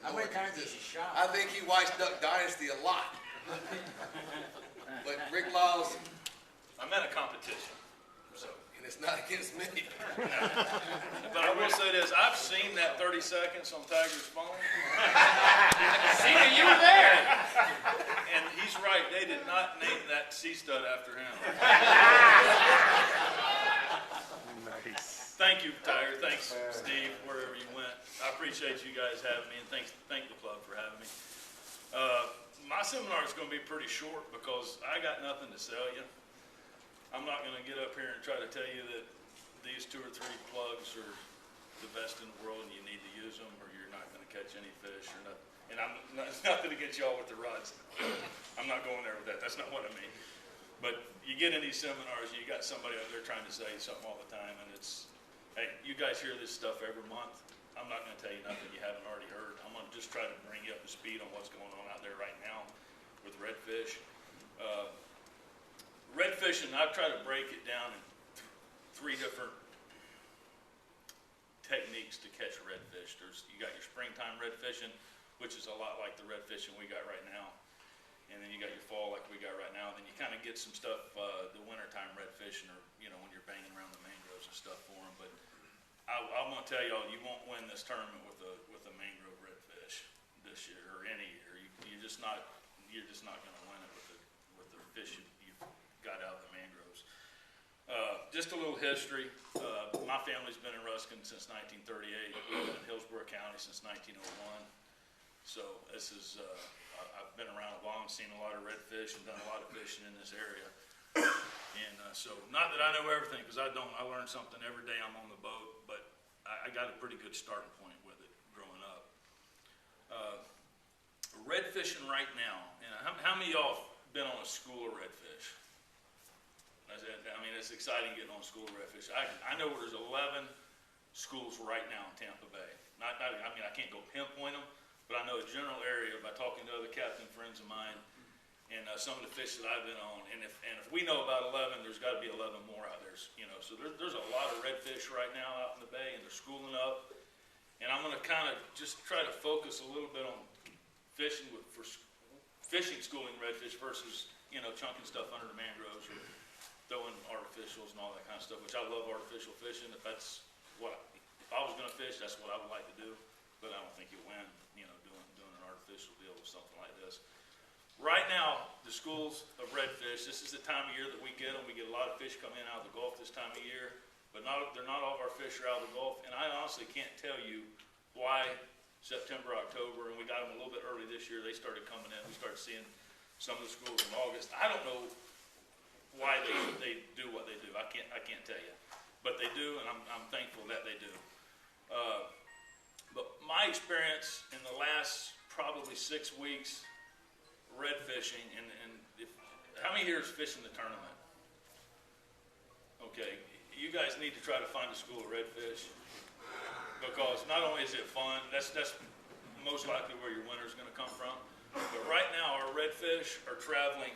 How many times has he shot? I think he watched Duck Dynasty a lot. But Rick Liles, I'm at a competition, so. and it's not against me. But I will say this, I've seen that 30 seconds on Tiger's phone. See, you were there. And he's right, they did not name that sea stud after him. Nice. Thank you, Tiger. Thanks, Steve, wherever you went. I appreciate you guys having me, and thank the club for having me. My seminar is going to be pretty short because I got nothing to sell you. I'm not going to get up here and try to tell you that these 2 or 3 plugs are the best in the world and you need to use them, or you're not going to catch any fish or nothing. And I'm not, it's nothing to get y'all with the rods. I'm not going there with that. That's not what I mean. But you get in these seminars, you got somebody out there trying to say something all the time, and it's, hey, you guys hear this stuff every month. I'm not going to tell you nothing you haven't already heard. I'm going to just try to bring you up to speed on what's going on out there right now with redfish. Redfishing, I've tried to break it down in 3 different techniques to catch redfish. You got your springtime redfishing, which is a lot like the redfishing we got right now. And then you got your fall like we got right now. Then you kind of get some stuff, the wintertime redfishing, or, you know, when you're banging around the mangroves and stuff for them. But I'm going to tell y'all, you won't win this tournament with a mangrove redfish this year or any year. You're just not going to win it with the fish you've got out of the mangroves. Just a little history. My family's been in Ruskin since 1938. We've been in Hillsborough County since 1901. So this is, I've been around a long, seen a lot of redfish and done a lot of fishing in this area. And so, not that I know everything, because I don't. I learn something every day I'm on the boat, but I got a pretty good starting point with it growing up. Redfishing right now, and how many of y'all been on a school of redfish? I mean, it's exciting getting on a school of redfish. I know there's 11 schools right now in Tampa Bay. I mean, I can't go pinpoint them, but I know a general area by talking to other captain friends of mine and some of the fish that I've been on. And if we know about 11, there's got to be 11 more out there. You know, so there's a lot of redfish right now out in the bay, and they're schooling up. And I'm going to kind of just try to focus a little bit on fishing for fishing schooling redfish versus, you know, chunking stuff under the mangroves or throwing artificials and all that kind of stuff, which I love artificial fishing. If I was going to fish, that's what I would like to do. But I don't think you'll win, you know, doing an artificial deal with something like this. Right now, the schools of redfish, this is the time of year that we get them. We get a lot of fish coming in out of the Gulf this time of year, but they're not all of our fish are out of the Gulf. And I honestly can't tell you why September, October, and we got them a little bit early this year. They started coming in. We started seeing some of the schools in August. I don't know why they do what they do. I can't tell you, but they do, and I'm thankful that they do. But my experience in the last probably 6 weeks redfishing, and how many here is fishing the tournament? Okay, you guys need to try to find a school of redfish, because not only is it fun, that's most likely where your winter is going to come from, but right now our redfish are traveling.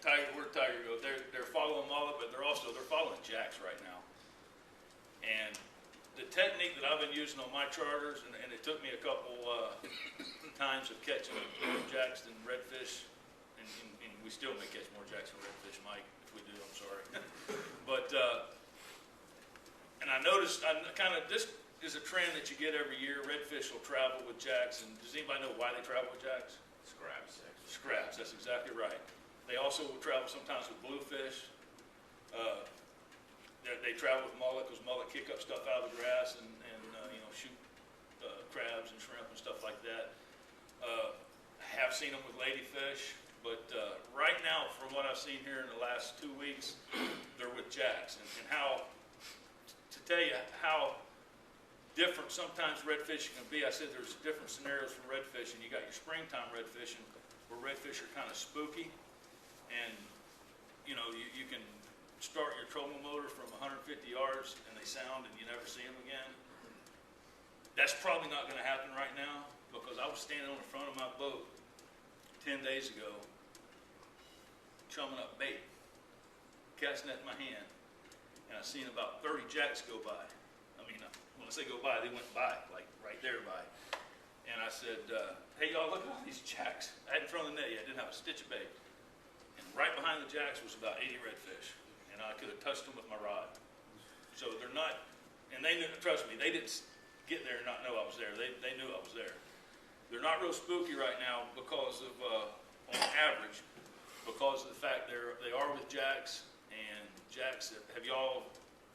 Where'd Tiger go? They're following mullet, but they're following jacks right now. And the technique that I've been using on my charters, and it took me a couple times of catching jacks than redfish, and we still may catch more jacks than redfish, Mike. If we do, I'm sorry. But and I noticed, this is a trend that you get every year. Redfish will travel with jacks, and does anybody know why they travel with jacks? Scraps. Scraps. That's exactly right. They also will travel sometimes with bluefish. They travel with mullet, because mullet kick up stuff out of the grass and you know, shoot crabs and shrimp and stuff like that. Have seen them with ladyfish, but right now, from what I've seen here in the last 2 weeks, they're with jacks. And how, to tell you how different sometimes redfishing can be, I said there's different scenarios for redfishing. You got your springtime redfishing, where redfish are kind of spooky, and you know, you can start your trolling motor from 150 yards and they sound and you never see them again. That's probably not going to happen right now, because I was standing on the front of my boat 10 days ago, chumming up bait, casting that in my hand, and I seen about 30 jacks go by. I mean, when I say go by, they went by, like right there by. And and I said, hey y'all, look at all these jacks. I hadn't thrown the net yet, I didn't have a stitch of bait. And right behind the jacks was about 80 redfish, and I could have touched them with my rod. So they're not, and they knew, trust me, they didn't get there and not know I was there. They knew I was there. They're not real spooky right now because of, on average, because of the fact they are with jacks, and jacks, have y'all,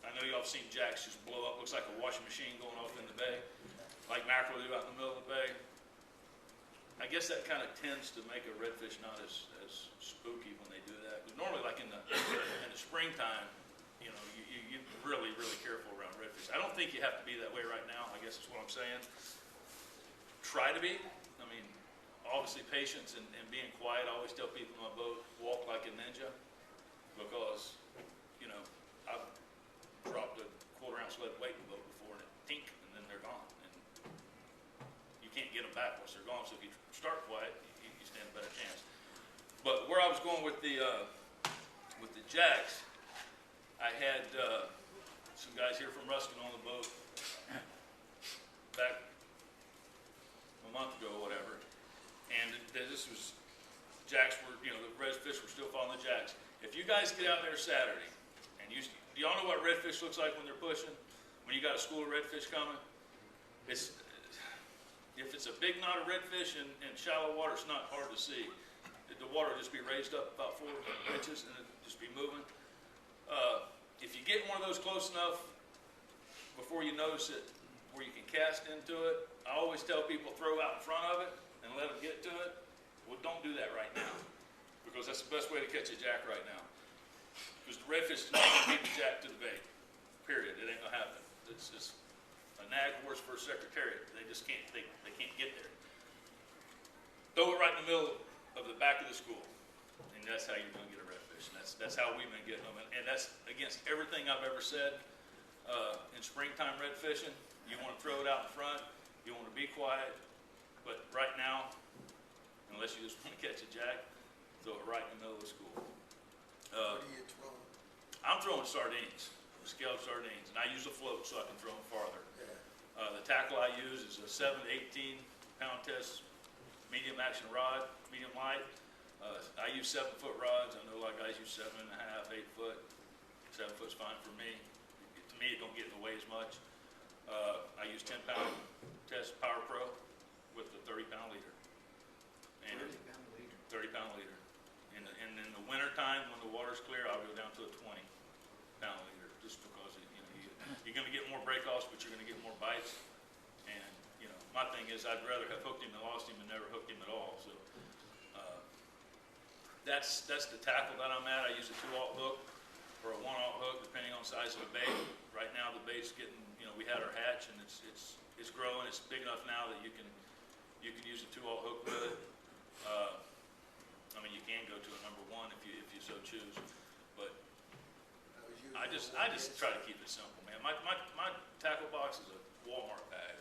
I know y'all have seen jacks just blow up, looks like a washing machine going off in the bay, like mackerel do out in the middle of the bay. I guess that kind of tends to make a redfish not as spooky when they do that. But normally, like in the springtime, you know, you're really, really careful around redfish. I don't think you have to be that way right now, I guess is what I'm saying. Try to be. I mean, obviously patience and being quiet. I always tell people on my boat, walk like a ninja, because, you know, I've dropped a quarter-ounce lead weight in the boat before, and it tink, and then they're gone. And you can't get them back once they're gone, so if you start quiet, you stand a better chance. But where I was going with the jacks, I had some guys here from Ruskin on the boat back a month ago or whatever, and this was, jacks were, you know, the redfish were still following the jacks. If you guys get out there Saturday, and do y'all know what redfish looks like when they're pushing? When you got a school of redfish coming? If it's a big knot of redfish in shallow water, it's not hard to see. The water will just be raised up about 4 inches and it'll just be moving. If you get one of those close enough before you notice it, where you can cast into it, I always tell people throw out in front of it and let them get to it. Well, don't do that right now, because that's the best way to catch a jack right now. Because the redfish is not going to beat the jack to the bait. Period. It ain't going to happen. It's just a nag horse for a secretariat. They just can't. They can't get there. Throw it right in the middle of the back of the school, and that's how you're going to get a redfish. And that's how we've been getting them. And that's against everything I've ever said. In springtime red fishing, you want to throw it out in front. You want to be quiet. But right now, unless you just want to catch a jack, throw it right in the middle of the school. What are you throwing? I'm throwing sardines, scalloped sardines, and I use a float so I can throw them farther. Yeah. The tackle I use is a 7 to 18 pound test medium action rod, medium light. I use 7-foot rods. I know a lot of guys use 7.5, 8 foot. 7 foot's fine for me. To me, it don't get in the way as much. I use 10 pound test Power Pro with the 30 pound leader. And 30 pound leader. And in the winter time, when the water's clear, I'll go down to a 20 pound leader, just because you're going to get more breakoffs, but you're going to get more bites. And you know, my thing is, I'd rather have hooked him than lost him and never hooked him at all. So that's the tackle that I'm at. I use a 2/0 hook or a 1/0 hook, depending on the size of the bait. Right now, the bait's getting, you know, we had our hatch, and it's growing. It's big enough now that you can use a 2/0 hook with it. I mean, you can go to a number 1 if you so choose, but I just try to keep it simple, man. My tackle box is a Walmart bag,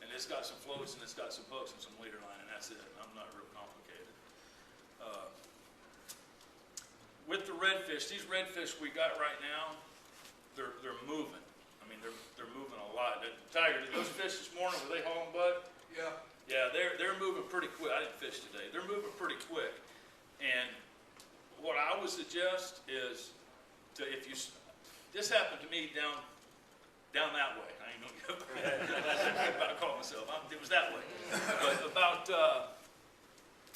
and it's got some floats and it's got some hooks and some leader line, and that's it. I'm not real complicated. With the redfish, these redfish we got right now, they're moving. I mean, they're moving a lot. Tiger, did those fish this morning, were they hauling bud? Yeah. Yeah, they're moving pretty quick. I didn't fish today. They're moving pretty quick. And what I would suggest is this happened to me down that way. I ain't gonna go about to call myself. It was that way. But about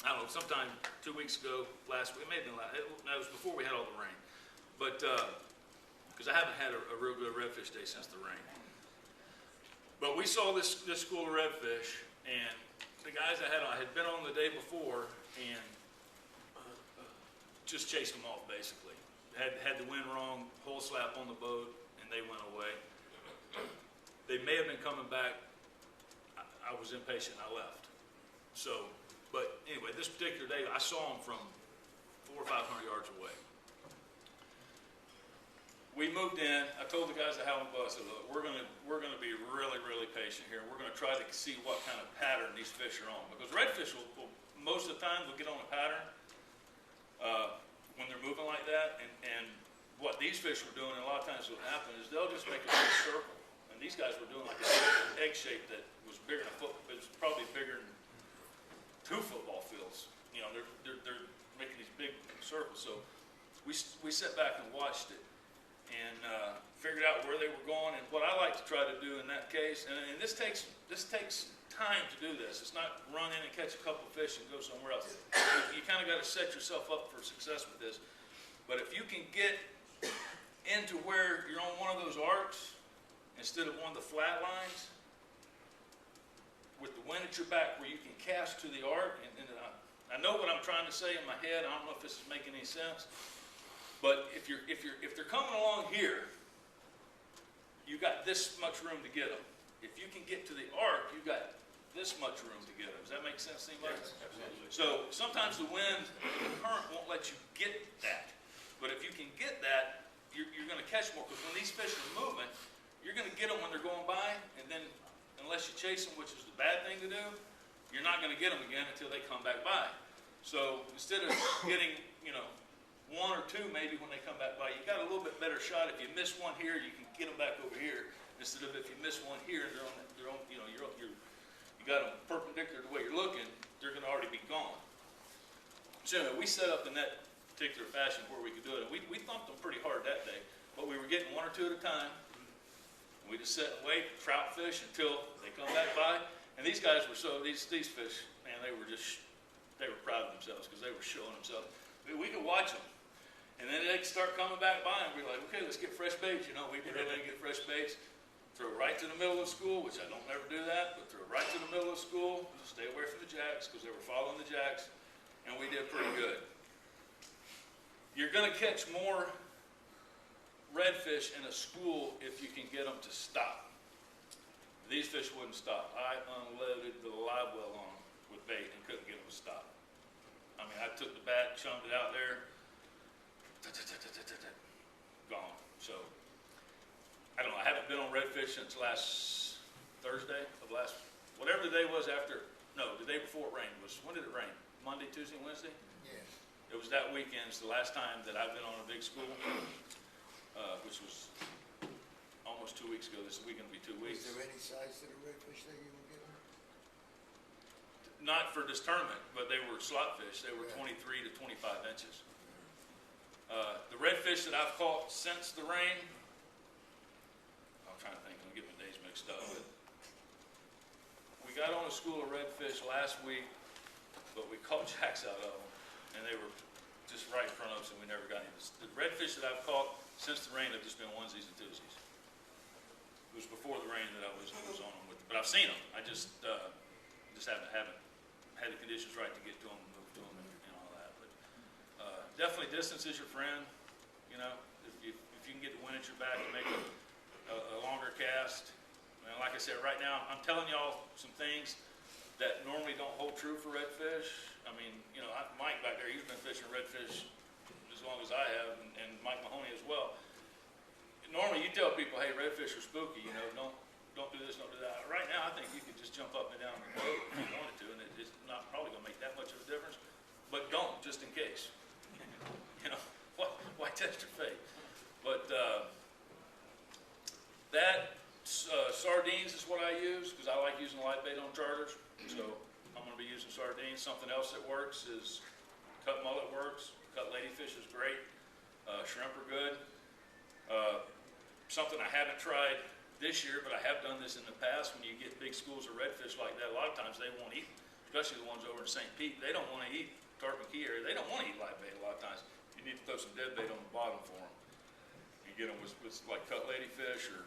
I don't know, sometime 2 weeks ago, last week, maybe it was before we had all the rain. But because I haven't had a real good redfish day since the rain. But we saw this school of redfish, and the guys I had been on the day before and just chased them off, basically. Had the wind wrong, hole slap on the boat, and they went away. They may have been coming back. I was impatient, I left. So, but anyway, this particular day, I saw them from 400 or 500 yards away. We moved in. I told the guys at Howland Bus, look, we're gonna be really, really patient here. We're gonna try to see what kind of pattern these fish are on, because redfish will most of the time will get on a pattern when they're moving like that. And what these fish were doing, and a lot of times what will happen is they'll just make a big circle, and these guys were doing like an egg shape that was bigger than a football. It was probably bigger than 2 football fields. You know, they're making these big circles. So we sat back and watched it and figured out where they were going. And what I like to try to do in that case, and this takes time to do this. It's not run in and catch a couple of fish and go somewhere else. You kind of got to set yourself up for success with this. But if you can get into where you're on one of those arcs instead of one of the flat lines, with the wind at your back where you can cast to the arc, and I know what I'm trying to say in my head. I don't know if this is making any sense. But if they're coming along here, you got this much room to get them. If you can get to the arc, you got this much room to get them. Does that make sense, anybody? Yes, absolutely. So sometimes the wind and the current won't let you get that. But if you can get that, you're going to catch more. Because when these fish are moving, you're going to get them when they're going by. And then unless you chase them, which is the bad thing to do, you're not going to get them again until they come back by. So instead of getting, 1 or 2 maybe when they come back by, you got a little bit better shot. If you miss one here, you can get them back over here. Instead of if you miss one here, they're on, you got them perpendicular to the way you're looking, they're going to already be gone. So we set up in that particular fashion where we could do it. And we thumped them pretty hard that day, but we were getting 1 or 2 at a time. We just sat and wait, trout fish until they come back by. And these guys were these fish, man, they were proud of themselves because they were showing themselves. We could watch them. And then they'd start coming back by and we're like, okay, let's get fresh baits. We did everything to get fresh baits. Throw right to the middle of school, which I don't ever do that, but throw right to the middle of school. Stay away from the jacks because they were following the jacks. And we did pretty good. You're going to catch more redfish in a school if you can get them to stop. These fish wouldn't stop. I unloaded the live well on them with bait and couldn't get them to stop. I mean, I took the bat, chummed it out there, gone. So, I don't know, I haven't been on redfish since last Thursday of whatever the day was after, no, the day before it rained when did it rain? Monday, Tuesday, Wednesday? Yes. It was that weekend. It's the last time that I've been on a big school, which was almost 2 weeks ago. This weekend will be 2 weeks. Is there any size to the redfish that you were getting? Not for this tournament, but they were slot fish. They were Yeah. 23 to 25 inches. The redfish that I've caught since the rain, I'm trying to think, I'm getting my days mixed up, but we got on a school of redfish last week, but we caught jacks out of them, and they were just right in front of us, and we never got any. The redfish that I've caught since the rain have just been onesies and twosies. It was before the rain that I was on them with, but I've seen them. I just haven't had the conditions right to get to them and move to them and all that. But definitely distance is your friend. If you can get the wind at your back and make a longer cast. And like I said, right now I'm telling y'all some things that normally don't hold true for redfish. I mean, Mike back there, he's been fishing redfish as long as I have, and Mike Mahoney as well. Normally you tell people, hey, redfish are spooky, don't do this, don't do that. Right now, I think you could just jump up and down the boat if you wanted to, and it's not probably going to make that much of a difference. But don't, just in case. Why test your fate? But sardines is what I use because I like using live bait on charters. So I'm going to be using sardines. Something else that works is cut mullet works. Cut ladyfish is great. Shrimp are good. Something I haven't tried this year, but I have done this in the past. When you get big schools of redfish like that, a lot of times they won't eat, especially the ones over in St. Pete. They don't want to eat Tarpon Key area. They don't want to eat live bait a lot of times. You need to throw some dead bait on the bottom for them. You get them with like cut ladyfish or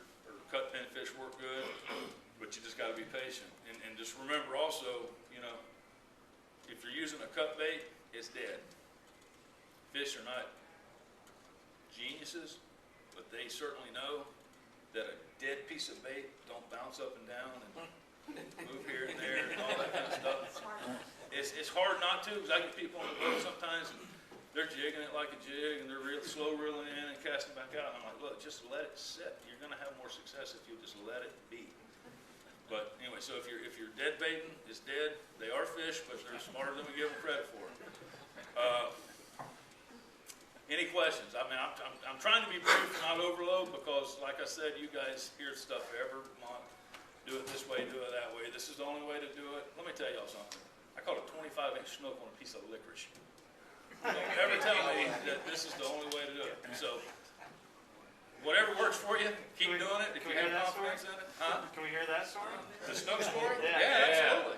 cut pinfish work good, but you just got to be patient. And just remember also, if you're using a cut bait, it's dead. Fish are not geniuses, but they certainly know that a dead piece of bait don't bounce up and down and move here and there and all that kind of stuff. It's hard not to, because I get people on the boat sometimes and they're jigging it like a jig and they're slow reeling in and casting back out. And I'm like, look, just let it sit. You're going to have more success if you just let it be. But anyway, so if you're dead baiting, it's dead. They are fish, but they're smarter than we give them credit for. Any questions? I mean, I'm trying to be brief and not overload because, like I said, you guys hear stuff every month. Do it this way, do it that way. This is the only way to do it. Let me tell y'all something. I caught a 25-inch snook on a piece of licorice. Don't ever tell me that this is the only way to do it. So, whatever works for you, keep doing it. If you have confidence in it. Huh? Can we hear that story? The snook story? Yeah. Yeah, absolutely.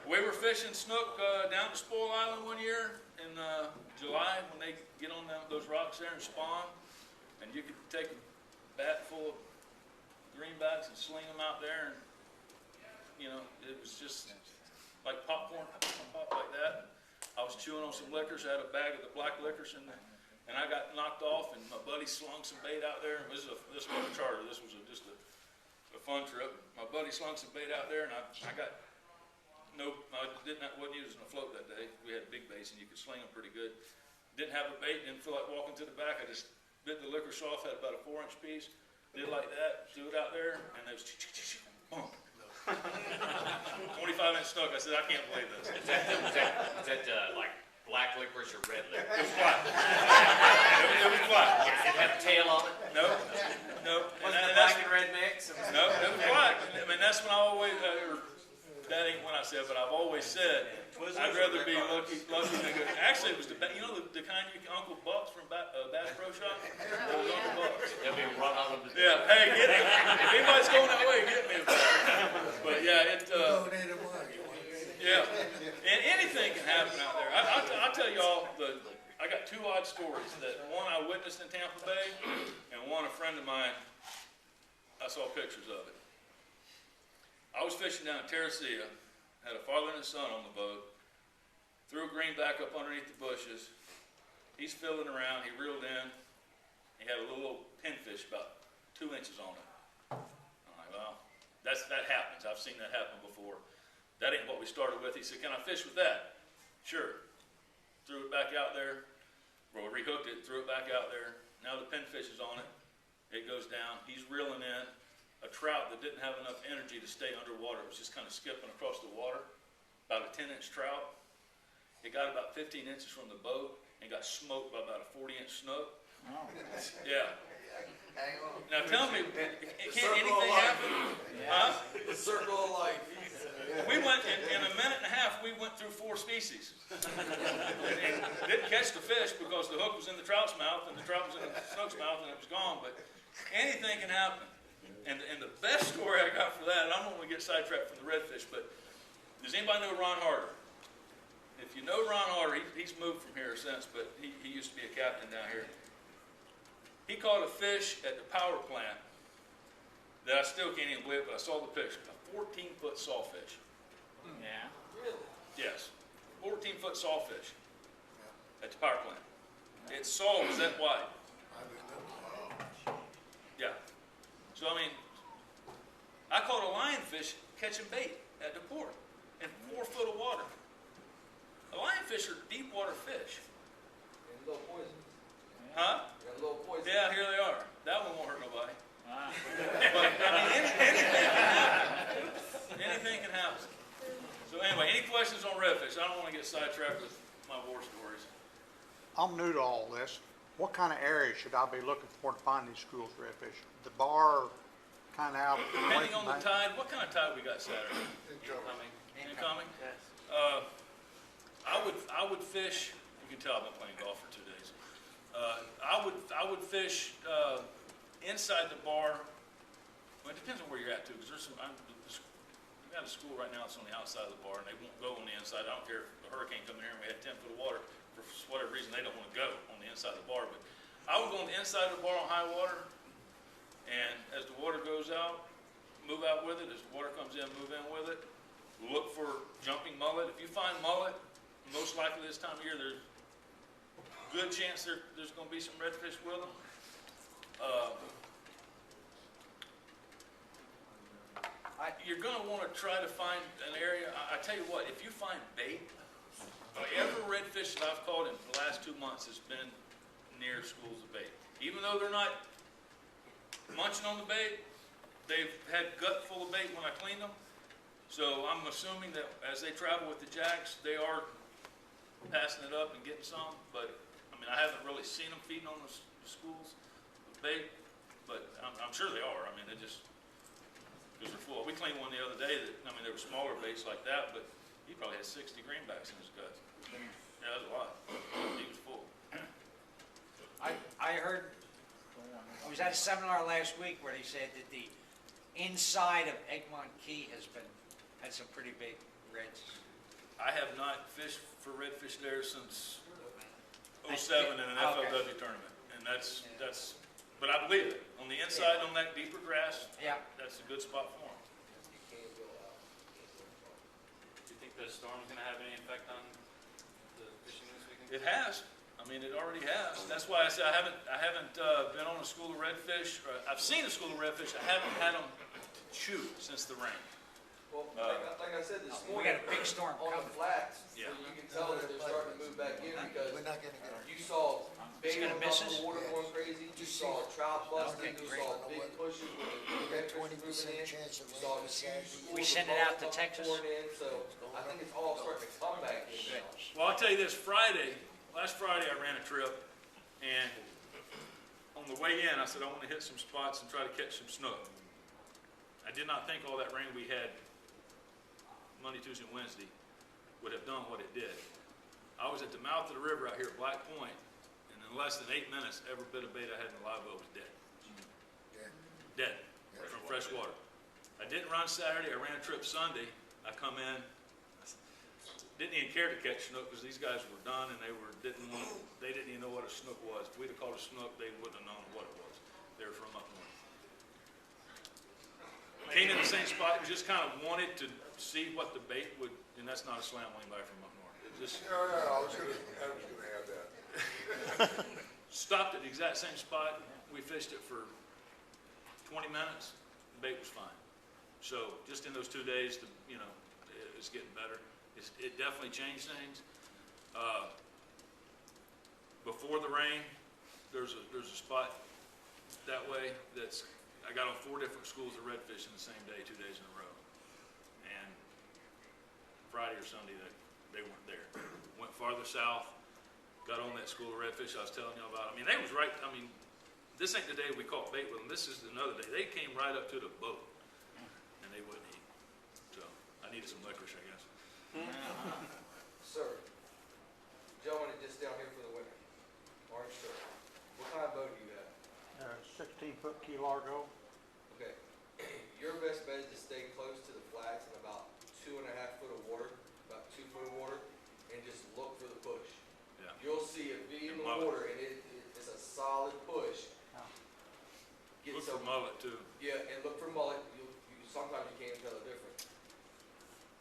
We were fishing snook down at Spoil Island one year in July when they get on those rocks there and spawn. And you could take a bat full of greenbacks and sling them out there. And, you know, it was just like popcorn, pop like that. I was chewing on some liquors. I had a bag of the black liquors in there. And I got knocked off, and my buddy slung some bait out there. This wasn't a charter. This was just a fun trip. My buddy slung some bait out there, and I wasn't using a float that day. We had big baits, and you could sling them pretty good. Didn't have a bait, didn't feel like walking to the back. I just bit the licorice off, had about a 4-inch piece. Did like that, threw it out there, and it was boom. 25-inch snook. I said, I can't believe this. Is that like black licorice or red licorice? It was black. It was black. Did it have a tail on it? No. Was it the black and red mix? No, it was black. I mean, that's when I always, that ain't what I said, but I've always said, I'd rather be lucky than good. Actually, it was the kind you Uncle Bucks from Bass Pro Shop? It was Uncle Bucks. They'll be run out of the. Yeah, hey, get me. If anybody's going that way, get me. But yeah, Oh, neither one. yeah. And anything can happen out there. I'll tell y'all, I got 2 odd stories. That one I witnessed in Tampa Bay, and one a friend of mine, I saw pictures of it. I was fishing down at Terracea, had a father and a son on the boat, threw a greenback up underneath the bushes. He's fiddling around, he reeled in, he had a little pinfish about 2 inches on it. I'm like, well, that happens. I've seen that happen before. That ain't what we started with. He said, can I fish with that? Sure. Threw it back out there, well, rehooked it, threw it back out there. Now the pinfish is on it. It goes down. He's reeling in a trout that didn't have enough energy to stay underwater. It was just kind of skipping across the water. About a 10-inch trout. It got about 15 inches from the boat and got smoked by about a 40-inch snook. Oh. Yeah. Hang on. Now tell me, can't anything happen? Huh? The circle of life. We went, in a minute and a half, we went through 4 species. And didn't catch the fish because the hook was in the trout's mouth and the trout was in the snook's mouth and it was gone. But anything can happen. And the best story I got for that, and I don't want to get sidetracked from the redfish, but does anybody know Ron Harder? If you know Ron Harder, he's moved from here since, but he used to be a captain down here. He caught a fish at the power plant that I still can't even believe, but I saw the picture. A 14-foot sawfish. Yeah. Yes. 14-foot sawfish at the power plant. Its saw was that wide. Yeah. So, I mean, I caught a lionfish catching bait at the port in 4 foot of water. A lionfish are deep water fish. And a little poison. Huh? Got a little poison. Yeah, here they are. That one won't hurt nobody. But, I mean, anything can happen. Anything can happen. So anyway, any questions on redfish? I don't want to get sidetracked with my war stories. I'm new to all this. What kind of area should I be looking for to find these schools of redfish? The bar, kind of out. Depending on the tide, what kind of tide we got Saturday? Incoming? Yes. I would fish. You can tell I've been playing golf for 2 days. I would fish inside the bar. Well, it depends on where you're at too, because there's some. We got a school right now that's on the outside of the bar, and they won't go on the inside. I don't care if the hurricane come in here and we had 10 foot of water. For whatever reason, they don't want to go on the inside of the bar. But I would go on the inside of the bar on high water, and as the water goes out, move out with it. As the water comes in, move in with it. Look for jumping mullet. If you find mullet, most likely this time of year, there's a good chance there's going to be some redfish with them. You're going to want to try to find an area. I tell you what, if you find bait, every redfish that I've caught in the last 2 months has been near schools of bait. Even though they're not munching on the bait, they've had gut full of bait when I clean them. So I'm assuming that as they travel with the jacks, they are passing it up and getting some. But I mean, mean, I haven't really seen them feeding on the schools with bait, but I'm sure they are. I mean, they just, because they're full. We cleaned one the other day that, I mean, there were smaller baits like that, but he probably had 60 greenbacks in his guts. Yeah, that's a lot. He was full. I heard, I was at a seminar last week where they said that the inside of Egmont Key had some pretty big reds. I have not fished for redfish there since '07 in an FLW tournament, and that's, but I believe it. On the inside, on that deeper grass, Yeah. that's a good spot for them. Do you think the storm's gonna have any effect on the fishing this weekend? It has. I mean, it already has. That's why I said I haven't been on a school of redfish. I've seen a school of redfish. I haven't had them chew since the rain. Well, like I said this We morning, got a big storm on the coming. flats, Yeah. you can tell that they're starting to move back in because We're not gonna get it. you saw bait gonna on top miss of us? the water going crazy, you saw trout busting, you great. saw big pushes with the redfish 20% moving in. chance of You saw rain huge Saturday. schools We of send it out to bubble Texas? pouring in, so I think it's all starting to come back in Good. now. Well, I'll tell you this, last Friday I ran a trip, and on the way in, I said I want to hit some spots and try to catch some snook. I did not think all that rain we had Monday, Tuesday, and Wednesday would have done what it did. I was at the mouth of the river out here at Black Point, and in less than 8 minutes, every bit of bait I had in the live well was dead. Yeah. Dead from fresh water. I didn't run Saturday. I ran a trip Sunday. I come in, didn't even care to catch snook because these guys were done and they didn't even know what a snook was. If we'd have caught a snook, they wouldn't have known what it was. They were from up north. Came in the same spot, just kind of wanted to see what the bait would, and that's not a slam on anybody from up north. It just I was gonna have that. stopped at the exact same spot. We fished it for 20 minutes. The bait was fine. So just in those 2 days, it's getting better. It definitely changed things. Before the rain, there's a spot that way I got on 4 different schools of redfish in the same day, 2 days in a row. And Friday or Sunday, they weren't there. Went farther south, got on that school of redfish I was telling you about. I mean, they was right, this ain't the day we caught bait with them. This is another day. They came right up to the boat, and they wouldn't eat. So I needed some licorice, I guess. Sir, gentleman that just down here for the winter, orange shirt, what kind of boat do you have? 16-foot Key Largo. Okay, your best bet is to stay close to the flats in about 2.5 foot of water, about 2 foot of water, and just look for the push. Yeah. You'll see it be in And the mullet. water and it's a solid push. Get Look for some, mullet too. yeah, and look for mullet. Sometimes you can't tell the difference.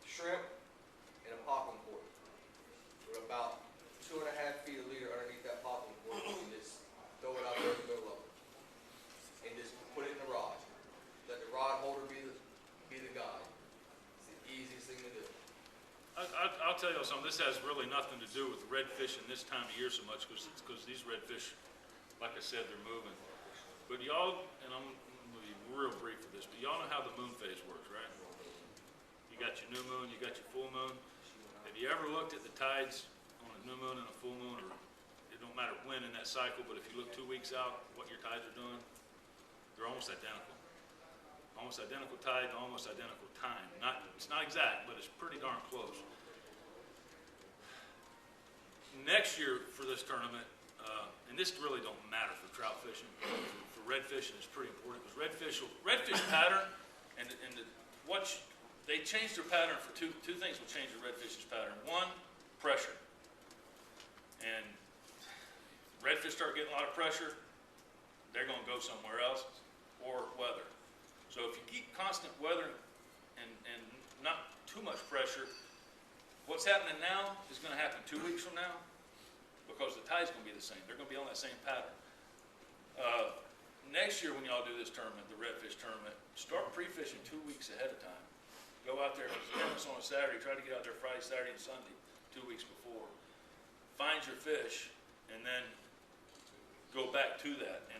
Shrimp and a popping cork. With about 2.5 feet of leader underneath that popping cork, and just throw it out there in the middle of it. And just put it in the rod. Let the rod holder be the guide. It's the easiest thing to do. I'll tell you something, this has really nothing to do with redfish in this time of year so much, because these redfish, like I said, they're moving. But y'all, and I'm gonna be real brief with this, but y'all know how the moon phase works, right? You got your new moon, you got your full moon. Have you ever looked at the tides on a new moon and a full moon, or it don't matter when in that cycle, but if you look 2 weeks out, what your tides are doing, they're almost identical. Almost identical tide, almost identical time. It's not exact, but it's pretty darn close. Next year for this tournament, and this really don't matter for trout fishing, for redfish it's pretty important because redfish pattern they changed their pattern for two things will change the redfish's pattern. One, pressure. And redfish start getting a lot of pressure, they're going to go somewhere else, or weather. So if you keep constant weather and not too much pressure, what's happening now is going to happen 2 weeks from now because the tide's going to be the same. They're going to be on that same pattern. Next year when y'all do this tournament, the redfish tournament, start pre-fishing 2 weeks ahead of time. Go out there, it's on a Saturday, try to get out there Friday, Saturday, and Sunday, 2 weeks before. Find your fish, and then go back to that. And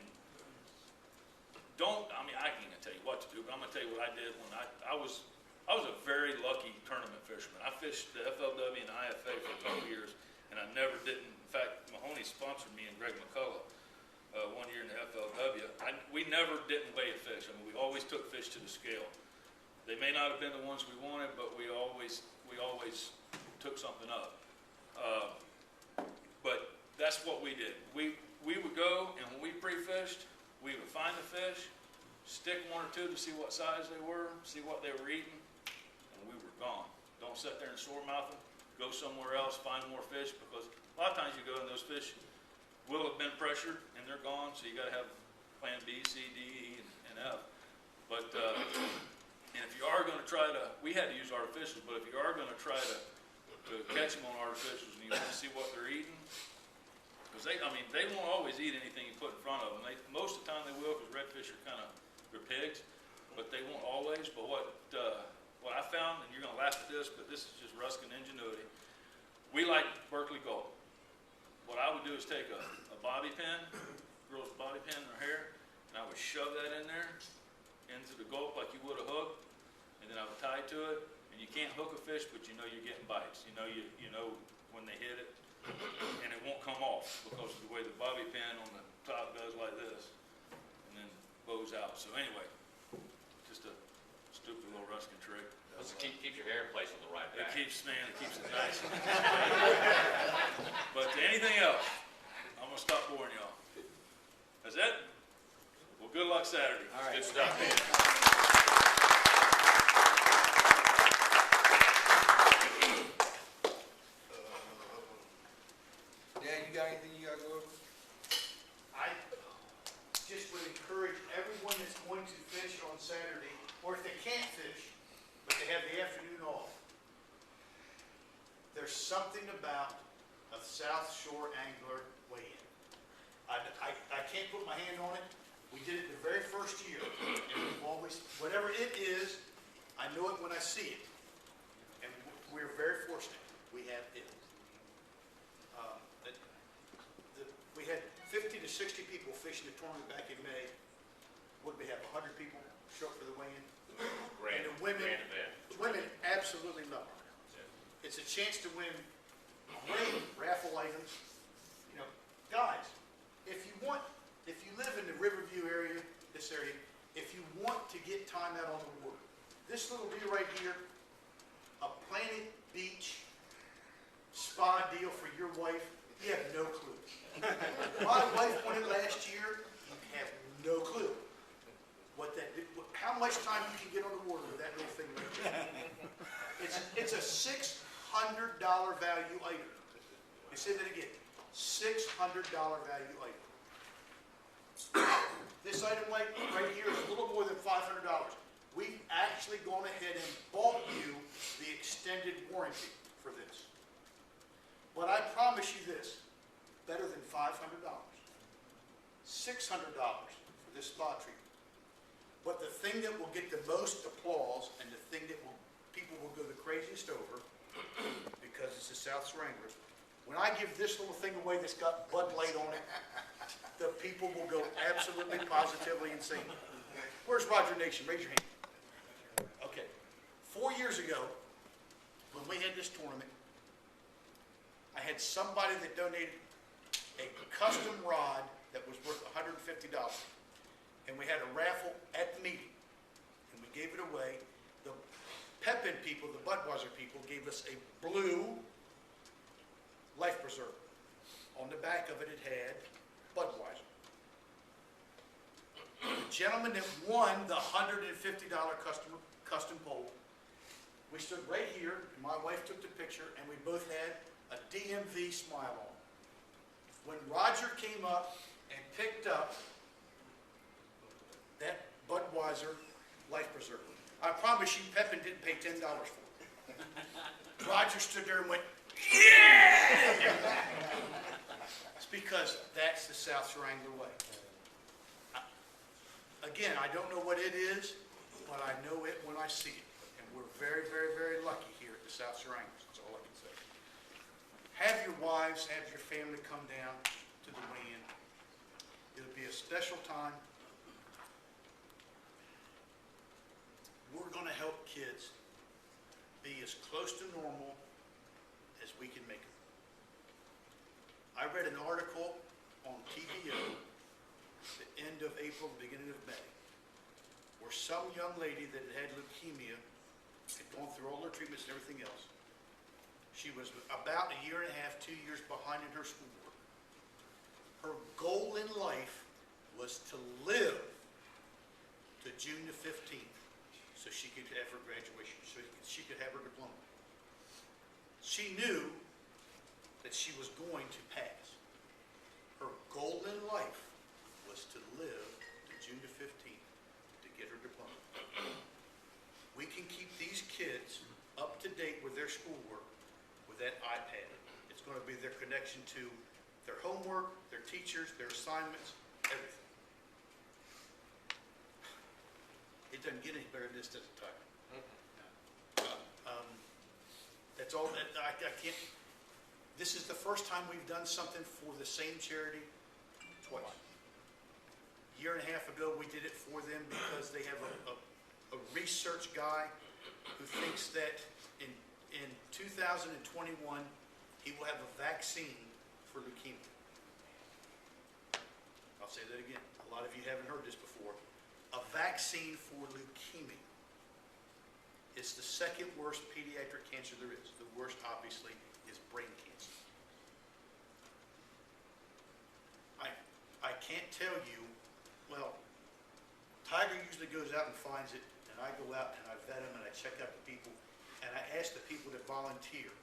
I can't tell you what to do, but I'm going to tell you what I did when I was a very lucky tournament fisherman. I fished the FLW and IFA for a couple years, and I never didn't In fact, Mahoney sponsored me and Greg McCullough, 1 year in the FLW. We never didn't weigh a fish. I mean, we always took fish to the scale. They may not have been the ones we wanted, but we always took something up. But that's what we did. We would go, and when we pre-fished, we would find the fish, stick one or two to see what size they were, see what they were eating, and we were gone. Don't sit there and sore mouth them. Go somewhere else, find more fish, because a lot of times you go and those fish will have been pressured and they're gone, so you got to have plan B, C, D, E, and F. But and if you are going to try to, we had to use artificials, but if you are going to try to catch them on artificials and you want to see what they're eating, because they won't always eat anything you put in front of them. Most of the time they will, because redfish are they're pigs, but they won't always. But what I found, and you're going to laugh at this, but this is just Ruskin ingenuity. We like Berkeley Gold. What I would do is take a bobby pin, girl's bobby pin in her hair, and I would shove that in there into the gulp like you would a hook, and then I would tie to it. And you can't hook a fish, but you know you're getting bites. You know when they hit it, and it won't come off because of the way the bobby pin on the top goes like this, and then bows out. So anyway, just a stupid little Ruskin trick. Keep your hair in place on the right back. It keeps it nice. But anything else, I'm gonna stop boring y'all. That's it? Well, good luck Saturday. All right. Good stuff, man. Dan, you got anything you gotta go over? I just would encourage everyone that's going to fish on Saturday, or if they can't fish, but they have the afternoon off, there's something about a Southshore Angler weigh-in. I can't put my hand on it. We did it the very first year, and we've always, whatever it is, I know it when I see it. And we're very fortunate we have it. We had 50 to 60 people fishing the tournament back in May. What did we have, 100 people show up for the weigh-in? Grand, And the women, grand event. the women absolutely love it. It's a chance to win great raffle items. You know, guys, if you live in the Riverview area, this area, if you want to get time out on the water, this little deal right here, a Planet Beach spa deal for your wife, you have no clue. My wife won it last year, you have no clue how much time you can get on the water with that little thing right there. It's a $600 value item. I say that again, $600 value item. This item right here is a little more than $500. We've actually gone ahead and bought you the extended warranty for this. But I promise you this, better than $500. $600 for this spa treatment. But the thing that will get the most applause and the thing that people will go the craziest over, because it's the Southshore Anglers, when I give this little thing away that's got Bud Light on it, the people will go absolutely positively insane. Where's Roger Nation? Raise your hand. Okay. 4 years ago, when we had this tournament, I had somebody that donated a custom rod that was worth $150. And we had a raffle at the meeting, and we gave it away. The Pepin people, the Budweiser people, gave us a blue life preserver. On the back of it, it had Budweiser. The gentleman that won the $150 custom pole, we stood right here, and my wife took the picture, and we both had a DMV smile on. When Roger came up and picked up that Budweiser life preserver, I promise you Pepin didn't pay $10 for it. Roger stood there and went, yeah! It's because that's the Southshore Angler way. Again, I don't know what it is, but I know it when I see it. And we're very, very, very lucky here at the Southshore Anglers. That's all I can say. Have your wives, have your family come down to the weigh-in. It'll be a special time. We're going to help kids be as close to normal as we can make them. I read an article on TVO, the end of April, beginning of May, where some young lady that had leukemia, had gone through all her treatments and everything else. She was about a year and a half, 2 years behind in her schoolwork. Her goal in life was to live to June the 15th, so she could have her graduation, so she could have her diploma. She knew that she was going to pass. Her goal in life was to live to June the 15th to get her diploma. We can keep these kids up to date with their schoolwork with that iPad. It's going to be their connection to their homework, their teachers, their assignments, everything. It doesn't get any better than this, does it, Tyler? That's all, I can't, this is the first time we've done something for the same charity twice. A year and a half ago, we did it for them because they have a research guy who thinks that in 2021, he will have a vaccine for leukemia. I'll say that again. A lot of you haven't heard this before. A vaccine for leukemia. It's the second worst pediatric cancer there is. The worst, obviously, is brain cancer. I can't tell you, well, Tiger usually goes out and finds it, and I go out and I vet them and I check out the people, and I ask the people that volunteer,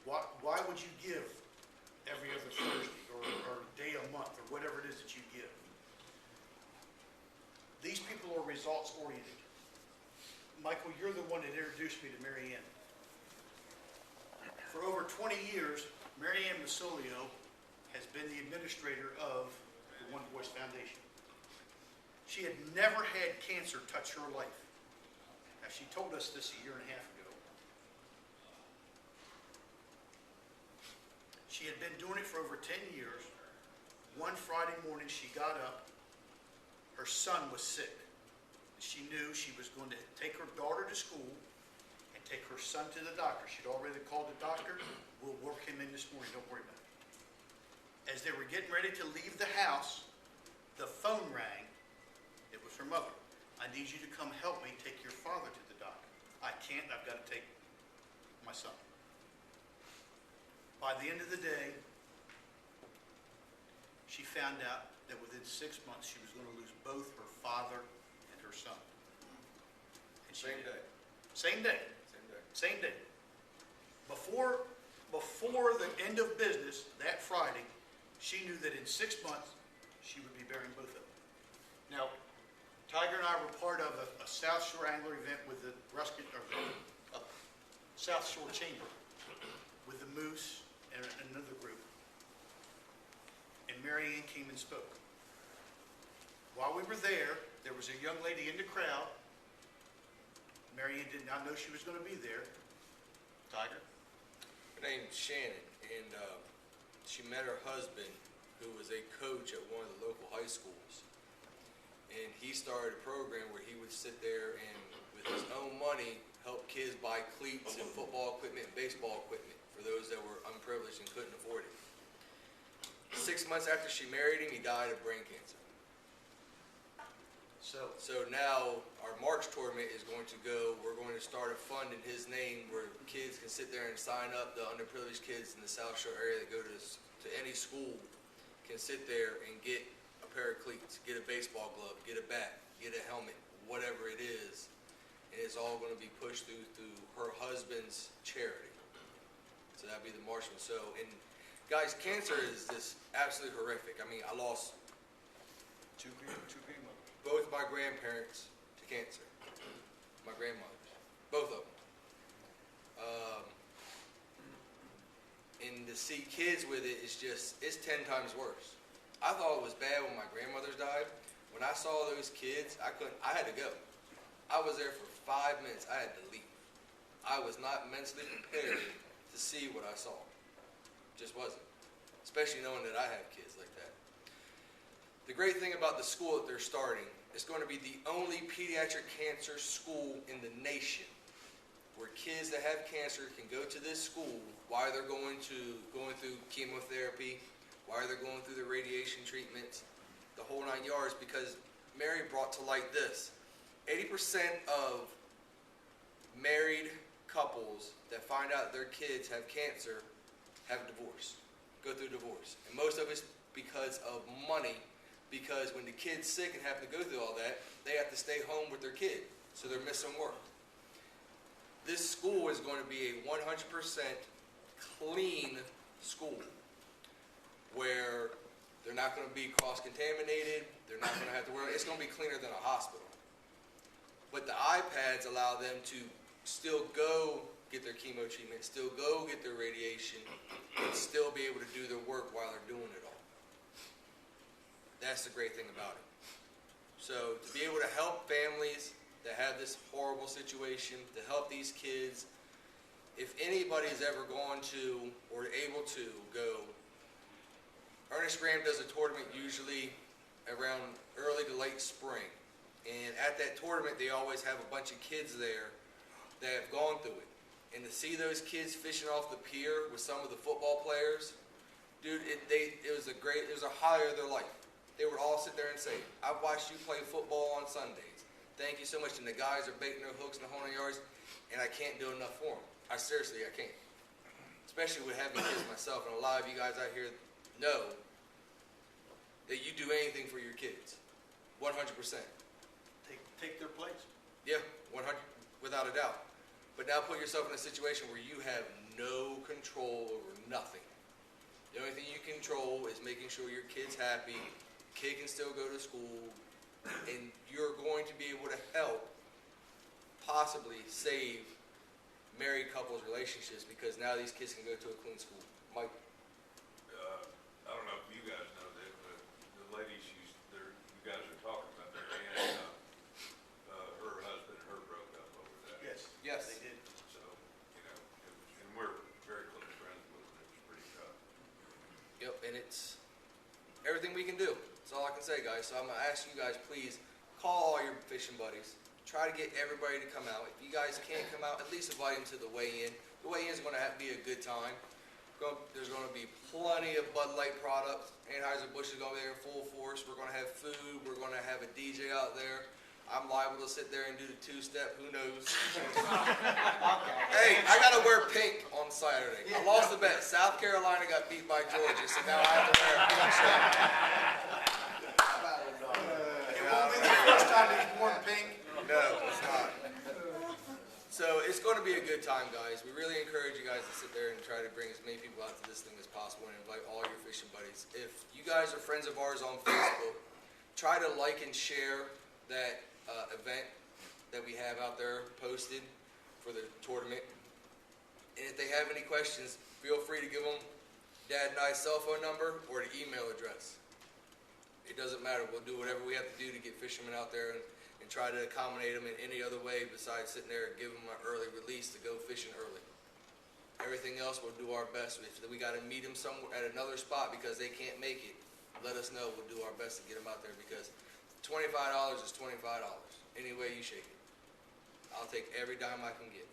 why would you give every other Thursday or day a month or whatever it is that you give? These people are results oriented. Michael, you're the one that introduced me to Mary Ann. For over 20 years, Mary Ann Masolio has been the administrator of the One Voice Foundation. She had never had cancer touch her life. Now, she told us this a year and a half ago. She had been doing it for over 10 years. One Friday morning, she got up. Her son was sick. She knew she was going to take her daughter to school and take her son to the doctor. She'd already called the doctor. We'll work him in this morning. Don't worry about it. As they were getting ready to leave the house, the phone rang. It was her mother. I need you to come help me take your father to the doctor. I can't. I've got to take my son. By the end of the day, she found out that within 6 months she was going to lose both her father and her son. And she Same did. day. Same day. Same day. Same day. Before the end of business that Friday, she knew that in 6 months she would be burying both of them. Now, Tiger and I were part of a Southshore Angler event with the Southshore Chamber with the Moose and another group. And Mary Ann came and spoke. While we were there, there was a young lady in the crowd. Mary Ann did not know she was going to be there. Tiger? Her name's Shannon, and she met her husband, who was a coach at one of the local high schools. And he started a program where he would sit there and, with his own money, help kids buy cleats and football equipment and baseball equipment for those that were unprivileged and couldn't afford it. 6 months after she married him, he died of brain cancer. So now our March tournament is going to go, we're going to start a fund in his name where kids can sit there and sign up, the underprivileged kids in the Southshore area that go to any school can sit there and get a pair of cleats, get a baseball glove, get a bat, get a helmet, whatever it is. And it's all going to be pushed through her husband's charity. So that'd be the March one. So, and guys, cancer is just absolutely horrific. I mean, I lost two grandmothers. Both my grandparents to cancer. My grandmothers. Both of them. And to see kids with it is just, it's 10 times worse. I thought it was bad when my grandmothers died. When I saw those kids, I had to go. I was there for 5 minutes. I had to leave. I was not mentally prepared to see what I saw. Just wasn't. Especially knowing that I have kids like that. The great thing about the school that they're starting, it's going to be the only pediatric cancer school in the nation where kids that have cancer can go to this school while they're going through chemotherapy, while they're going through the radiation treatments, the whole 9 yards, because Mary brought to light this. 80% of married couples that find out their kids have cancer have divorce, go through divorce. And most of it's because of money, because when the kid's sick and have to go through all that, they have to stay home with their kid, so they're missing work. This school is going to be a 100% clean school where they're not going to be cross-contaminated, they're not going to have to worry, it's going to be cleaner than a hospital. But the iPads allow them to still go get their chemo treatment, still go get their radiation, and still be able to do their work while they're doing it all. That's the great thing about it. So to be able to help families that have this horrible situation, to help these kids, if anybody's ever gone to or able to go, Ernest Graham does a tournament usually around early to late spring. And at that tournament, they always have a bunch of kids there that have gone through it. And to see those kids fishing off the pier with some of the football players, dude, it was a highlight of their life. They would all sit there and say, "I've watched you play football on Sundays. Thank you so much." And the guys are baiting their hooks in the whole 9 yards, and I can't do enough for them. I can't. Especially with having kids myself, and a lot of you guys out here know that you do anything for your kids, 100%. Take their place. Yeah, 100, without a doubt. But now put yourself in a situation where you have no control over nothing. The only thing you control is making sure your kid's happy, kid can still go to school, and you're going to be able to help possibly save married couples' relationships because now these kids can go to a clean school. Mike? I don't know if you guys know that, but the lady you guys are talking about there, and her husband and her broke up over that. Yes. They did. So, and we're very close friends with them. It was pretty tough. Yep, and it's everything we can do. That's all I can say, guys. So I'm going to ask you guys, please, call all your fishing buddies. Try to get everybody to come out. If you guys can't come out, at least invite them to the weigh-in. The weigh-in is going to be a good time. There's going to be plenty of Bud Light products. Anheuser-Busch is going to be there in full force. We're going to have food. We're going to have a DJ out there. I'm liable to sit there and do the two-step. Who knows? Hey, I got to wear pink on Saturday. I lost the bet. South Carolina got beat by Georgia, so now I have to wear a pink shirt. It won't be the first time he's worn pink. No, it's not. So it's going to be a good time, guys. We really encourage you guys to sit there and try to bring as many people out to this thing as possible and invite all your fishing buddies. If you guys are friends of ours on Facebook, try to like and share that event that we have out there posted for the tournament. And if they have any questions, feel free to give them Dad and I's cell phone number or the email address. It doesn't matter. We'll do whatever we have to do to get fishermen out there and try to accommodate them in any other way besides sitting there and giving them an early release to go fishing early. Everything else we'll do our best. If we got to meet them somewhere at another spot because they can't make it, let us know. We'll do our best to get them out there because $25 is $25 any way you shake it. I'll take every dime I can get.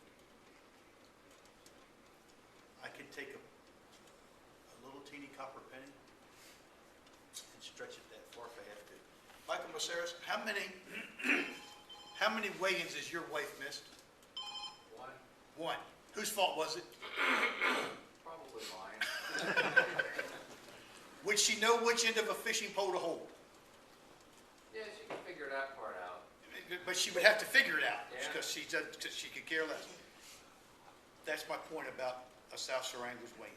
I could take a little teeny copper penny and stretch it that far if I have to. Michael Maceras, how many weigh-ins has your wife missed? One. Whose fault was it? Probably mine. Would she know which end of a fishing pole to hold? Yeah, she can figure that part out. But she would have to figure it out Yeah. because she could care less. That's my point about a Southshore Anglers weigh-in.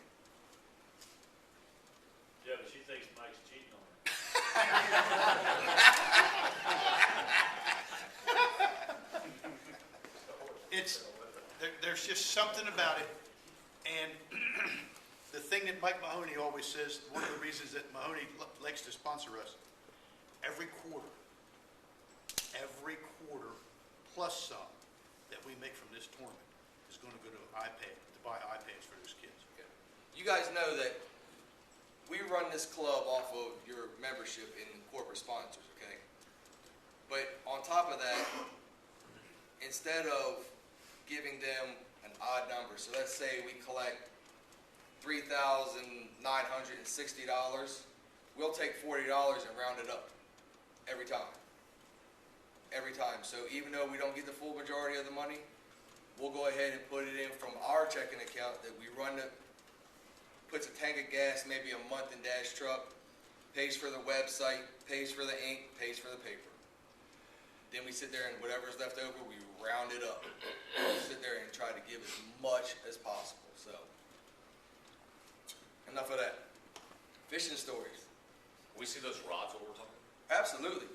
Yeah, but she thinks Mike's cheating on her. There's just something about it, and the thing that Mike Mahoney always says, one of the reasons that Mahoney likes to sponsor us, every quarter plus some that we make from this tournament is going to go to buy iPads for those kids. You guys know that we run this club off of your membership and corporate sponsors, okay? But on top of that, instead of giving them an odd number. So let's say we collect $3,960. We'll take $40 and round it up every time. Every time. So even though we don't get the full majority of the money, we'll go ahead and put it in from our checking account that we run puts a tank of gas, maybe a month in Dash truck, pays for the website, pays for the ink, pays for the paper. Then we sit there and whatever's left over, we round it up. We sit there and try to give as much as possible. So, enough of that. Fishing stories. We see those rods, what we're talking about? Absolutely.